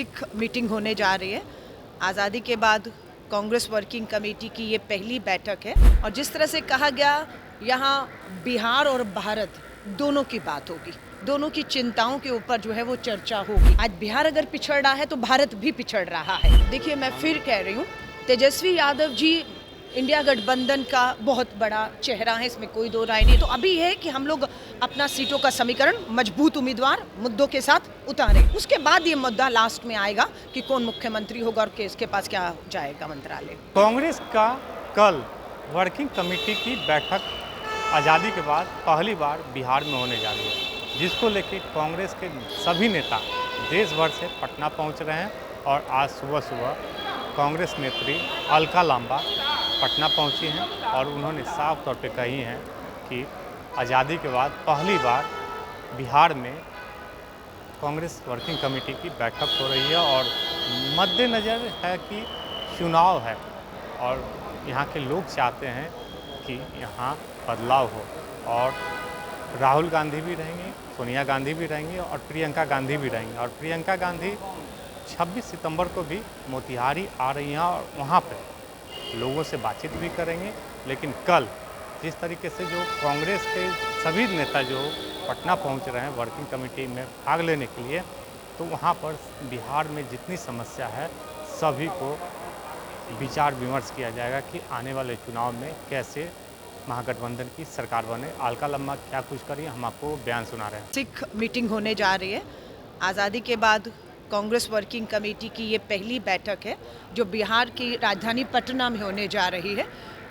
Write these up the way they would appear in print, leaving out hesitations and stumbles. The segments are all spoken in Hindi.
सिख मीटिंग होने जा रही है। आज़ादी के बाद कांग्रेस वर्किंग कमेटी की ये पहली बैठक है और जिस तरह से कहा गया यहाँ बिहार और भारत दोनों की बात होगी, दोनों की चिंताओं के ऊपर जो है वो चर्चा होगी। आज बिहार अगर पिछड़ रहा है तो भारत भी पिछड़ रहा है। देखिए, मैं फिर कह रही हूँ, तेजस्वी यादव जी इंडिया गठबंधन का बहुत बड़ा चेहरा है, इसमें कोई दो राय नहीं। तो अभी है कि हम लोग अपना सीटों का समीकरण मजबूत उम्मीदवार मुद्दों के साथ उतारें, उसके बाद ये मुद्दा लास्ट में आएगा कि कौन मुख्यमंत्री होगा और किसके पास क्या जाएगा मंत्रालय। कांग्रेस का कल वर्किंग कमेटी की बैठक आज़ादी के बाद पहली बार बिहार में होने जा रही है, जिसको लेकर कांग्रेस के सभी नेता देश भर से पटना पहुंच रहे हैं। और आज सुबह सुबह कांग्रेस नेत्री अलका लांबा पटना पहुंची हैं और उन्होंने साफ तौर पे कही हैं कि आज़ादी के बाद पहली बार बिहार में कांग्रेस वर्किंग कमेटी की बैठक हो रही है और मद्देनज़र है कि चुनाव है और यहाँ के लोग चाहते हैं कि यहाँ बदलाव हो। और राहुल गांधी भी रहेंगे, सोनिया गांधी भी रहेंगी और प्रियंका गांधी भी रहेंगी। और प्रियंका गांधी 26 सितंबर को भी मोतिहारी आ रही हैं और वहाँ पर लोगों से बातचीत भी करेंगे। लेकिन कल जिस तरीके से जो कांग्रेस के सभी नेता जो पटना पहुंच रहे हैं वर्किंग कमेटी में भाग लेने के लिए, तो वहां पर बिहार में जितनी समस्या है सभी को विचार विमर्श किया जाएगा कि आने वाले चुनाव में कैसे महागठबंधन की सरकार बने। अलका लांबा क्या कुछ करिए, हम आपको बयान सुना रहे हैं। सिख मीटिंग होने जा रही है। आज़ादी के बाद कांग्रेस वर्किंग कमेटी की ये पहली बैठक है जो बिहार की राजधानी पटना में होने जा रही है।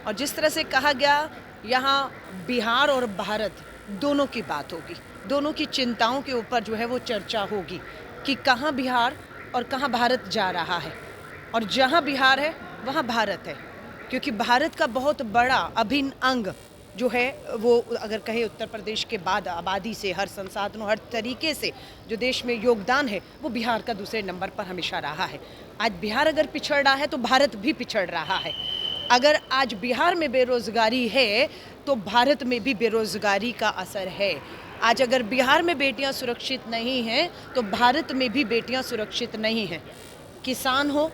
और जिस तरह से कहा गया यहाँ बिहार और भारत दोनों की बात होगी, दोनों की चिंताओं के ऊपर जो है वो चर्चा होगी कि कहाँ बिहार और कहाँ भारत जा रहा है। और जहाँ बिहार है वहाँ भारत है, क्योंकि भारत का बहुत बड़ा अभिन्न अंग जो है वो अगर कहे उत्तर प्रदेश के बाद आबादी से, हर संसाधनों, हर तरीके से जो देश में योगदान है वो बिहार का दूसरे नंबर पर हमेशा रहा है। आज बिहार अगर पिछड़ रहा है तो भारत भी पिछड़ रहा है। अगर आज बिहार में बेरोजगारी है तो भारत में भी बेरोजगारी का असर है। आज अगर बिहार में बेटियां सुरक्षित नहीं हैं तो भारत में भी बेटियां सुरक्षित नहीं हैं। किसान हो,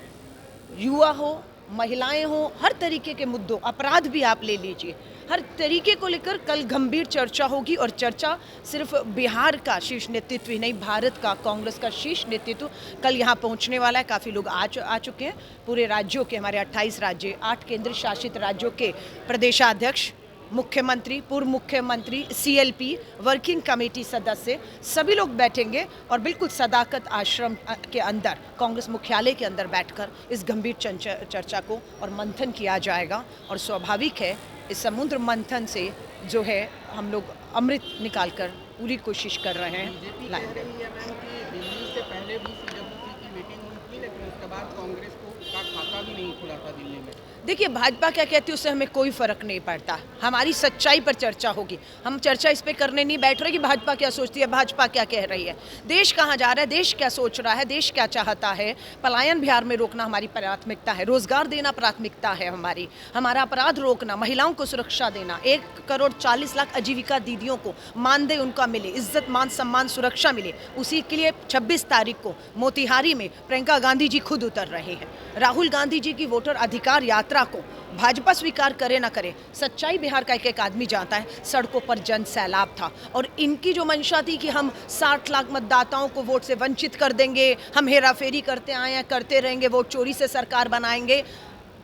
युवा हो, महिलाएं हो, हर तरीके के मुद्दों, अपराध भी आप ले लीजिए, हर तरीके को लेकर कल गंभीर चर्चा होगी। और चर्चा सिर्फ बिहार का शीर्ष नेतृत्व ही नहीं, भारत का कांग्रेस का शीर्ष नेतृत्व कल यहाँ पहुँचने वाला है। काफ़ी लोग आ चुके हैं। पूरे राज्यों के, हमारे 28 राज्य, 8 केंद्र शासित राज्यों के प्रदेशाध्यक्ष, मुख्यमंत्री, पूर्व मुख्यमंत्री, सीएलपी, वर्किंग कमेटी सदस्य, सभी लोग बैठेंगे और बिल्कुल सदाकत आश्रम के अंदर, कांग्रेस मुख्यालय के अंदर बैठकर इस गंभीर चर्चा को और मंथन किया जाएगा। और स्वाभाविक है इस समुद्र मंथन से जो है हम लोग अमृत निकालकर पूरी कोशिश कर रहे हैं लाएंगे। दिल्ली से पहले भी सीडब्ल्यूसी की मीटिंग हुई थी, लेकिन उसके बाद कांग्रेस का खाता भी नहीं खुला था दिल्ली में। देखिए, भाजपा क्या कहती है उससे हमें कोई फर्क नहीं पड़ता। हमारी सच्चाई पर चर्चा होगी। हम चर्चा इस पे करने नहीं बैठ रहे कि भाजपा क्या सोचती है, भाजपा क्या कह रही है, देश कहाँ जा रहा है, देश क्या सोच रहा है, देश क्या चाहता है। पलायन बिहार में रोकना हमारी प्राथमिकता है, रोजगार देना प्राथमिकता है हमारी, हमारा अपराध रोकना, महिलाओं को सुरक्षा देना, 1 करोड़ 40 लाख आजीविका दीदियों को मानदेय उनका मिले, इज्जत, मान सम्मान, सुरक्षा मिले। उसी के लिए 26 तारीख को मोतिहारी में प्रियंका गांधी जी खुद उतर रहे हैं। राहुल गांधी जी की वोटर अधिकार यात्रा को भाजपा स्वीकार करे ना करे, सच्चाई बिहार का एक आदमी जानता है। सड़कों पर जन सैलाब था और इनकी जो मंशा थी कि हम 60 लाख मतदाताओं को वोट से वंचित कर देंगे, हम हेराफेरी करते आए हैं, करते रहेंगे, वोट चोरी से सरकार बनाएंगे,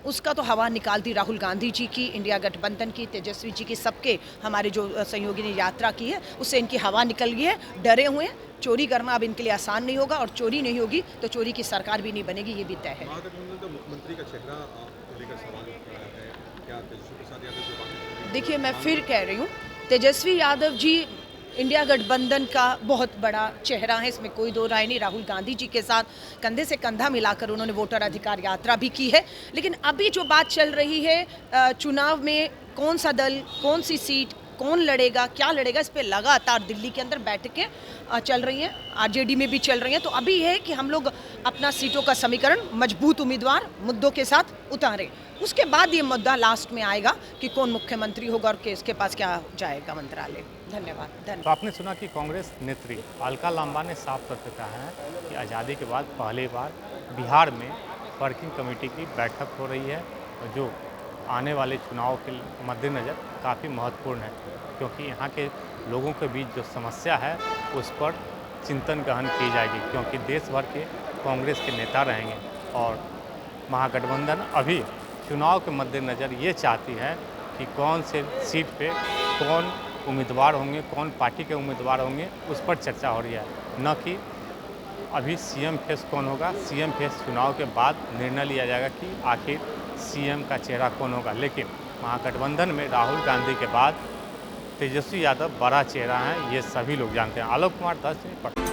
उसका तो हवा निकाल दी राहुल गांधी जी की, इंडिया गठबंधन की, तेजस्वी जी की, सबके हमारे जो सहयोगी ने यात्रा की है उससे इनकी हवा निकल गई है। डरे हुए हैं। चोरी करना अब इनके लिए आसान नहीं होगा और चोरी नहीं होगी तो चोरी की सरकार भी नहीं बनेगी, ये भी तय है। मुख्यमंत्री का चेहरा लेकर सवाल उठ रहा है, क्या तेजस्वी प्रसाद यादव से बात? देखिए, मैं फिर कह रही हूँ, तेजस्वी यादव जी इंडिया गठबंधन का बहुत बड़ा चेहरा है, इसमें कोई दो राय नहीं। राहुल गांधी जी के साथ कंधे से कंधा मिलाकर उन्होंने वोटर अधिकार यात्रा भी की है। लेकिन अभी जो बात चल रही है चुनाव में कौन सा दल, कौन सी सीट, कौन लड़ेगा, क्या लड़ेगा, इस पे लगातार दिल्ली के अंदर बैठकें चल रही हैं, आरजेडी में भी चल रही हैं। तो अभी है कि हम लोग अपना सीटों का समीकरण मजबूत उम्मीदवार मुद्दों के साथ उतारें, उसके बाद ये मुद्दा लास्ट में आएगा कि कौन मुख्यमंत्री होगा और किसके पास क्या जाएगा मंत्रालय। धन्यवाद। तो आपने सुना कि कांग्रेस नेत्री अलका लांबा ने साफ तौर पर कहा है कि आज़ादी के बाद पहली बार बिहार में वर्किंग कमेटी की बैठक हो रही है, जो आने वाले चुनाव के मद्देनज़र काफ़ी महत्वपूर्ण है, क्योंकि यहाँ के लोगों के बीच जो समस्या है उस पर चिंतन गहन की जाएगी, क्योंकि देश भर के कांग्रेस के नेता रहेंगे और महागठबंधन अभी चुनाव के मद्देनज़र ये चाहती है कि कौन से सीट पे कौन उम्मीदवार होंगे, कौन पार्टी के उम्मीदवार होंगे, उस पर चर्चा हो रही है, न कि अभी सीएम फेस कौन होगा। सीएम फेस चुनाव के बाद निर्णय लिया जाएगा कि आखिर सीएम का चेहरा कौन होगा। लेकिन महागठबंधन में राहुल गांधी के बाद तेजस्वी यादव बड़ा चेहरा है, ये सभी लोग जानते हैं। आलोक कुमार 10 मिनट।